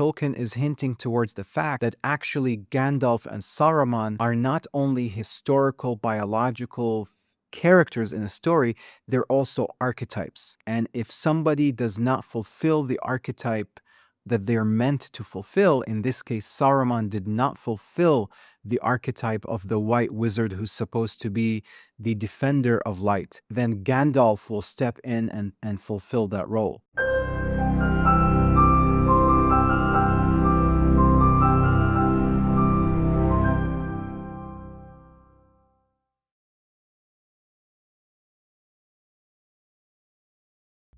Tolkien is hinting towards the fact that actually Gandalf and Saruman are not only historical, biological characters in a story, they're also archetypes. And if somebody does not fulfill the archetype that they're meant to fulfill, in this case, Saruman did not fulfill the archetype of the white wizard who's supposed to be the defender of light, then Gandalf will step in and fulfill that role.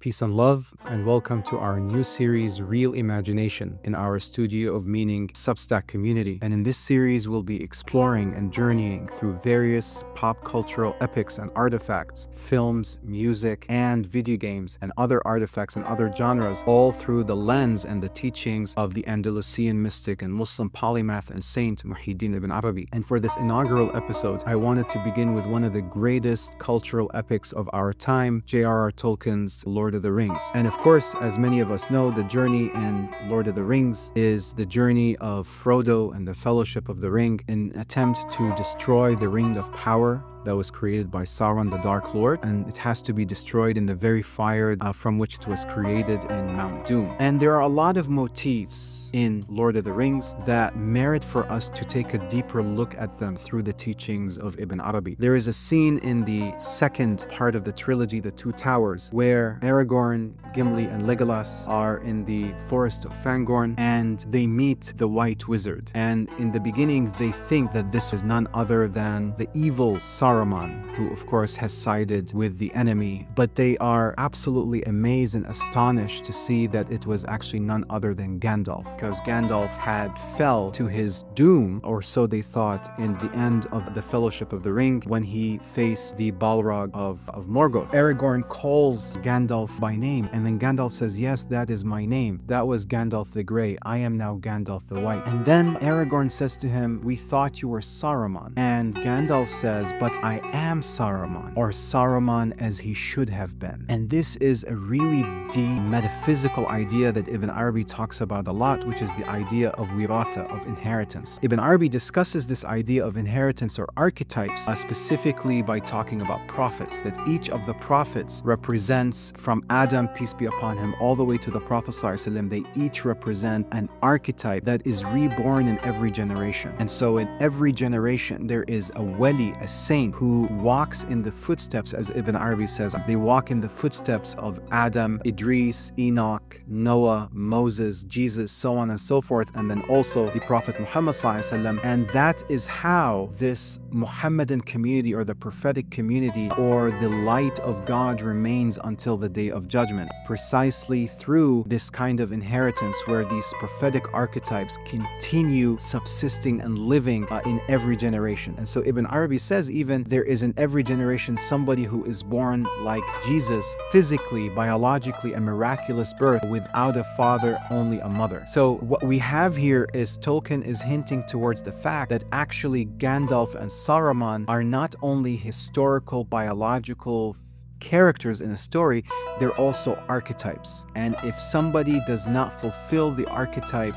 Peace and love, and welcome to our new series, Real Imagination, in our Studio of Meaning Substack community. And in this series, we'll be exploring and journeying through various pop cultural epics and artifacts, films, music, and video games, and other artifacts and other genres, all through the lens and the teachings of the Andalusian mystic and Muslim polymath and saint Muhyiddin Ibn Arabi. And for this inaugural episode, I wanted to begin with one of the greatest cultural epics of our time, J.R.R. Tolkien's Lord of the Rings. And of course, as many of us know, the journey in Lord of the Rings is the journey of Frodo and the Fellowship of the Ring in an attempt to destroy the Ring of Power that was created by Sauron, the Dark Lord, and it has to be destroyed in the very fire from which it was created in Mount Doom. And there are a lot of motifs in Lord of the Rings that merit for us to take a deeper look at them through the teachings of Ibn Arabi. There is a scene in the second part of the trilogy, The Two Towers, where Aragorn, Gimli, and Legolas are in the forest of Fangorn, and they meet the White Wizard. And in the beginning, they think that this is none other than the evil Saruman, who of course has sided with the enemy, but they are absolutely amazed and astonished to see that it was actually none other than Gandalf, because Gandalf had fell to his doom, or so they thought, in the end of the Fellowship of the Ring when he faced the Balrog of Morgoth. Aragorn calls Gandalf by name, and then Gandalf says, "Yes, that is my name. That was Gandalf the Grey. I am now Gandalf the White." And then Aragorn says to him, "We thought you were Saruman." And Gandalf says, "But I am Saruman, or Saruman as he should have been." And this is a really deep metaphysical idea that Ibn Arabi talks about a lot, which is the idea of wiratha, of inheritance. Ibn Arabi discusses this idea of inheritance or archetypes specifically by talking about prophets, that each of the prophets represents, from Adam, peace be upon him, all the way to the Prophet ﷺ, they each represent an archetype that is reborn in every generation. And so in every generation there is a wali, a saint, who walks in the footsteps, as Ibn Arabi says, they walk in the footsteps of Adam, Idris, Enoch, Noah, Moses, Jesus, so on and so forth, and then also the Prophet Muhammad ﷺ. And that is how this Muhammadan community, or the prophetic community, or the light of God remains until the day of judgment, precisely through this kind of inheritance where these prophetic archetypes continue subsisting and living in every generation. And so Ibn Arabi says even there is in every generation somebody who is born like Jesus, physically, biologically, a miraculous birth without a father, only a mother. So what we have here is Tolkien is hinting towards the fact that actually Gandalf and Saruman are not only historical, biological characters in a story, they're also archetypes. And if somebody does not fulfill the archetype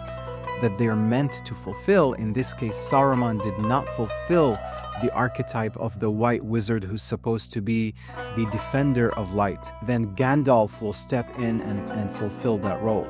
that they're meant to fulfill, in this case Saruman did not fulfill the archetype of the white wizard who's supposed to be the defender of light, then Gandalf will step in and fulfill that role.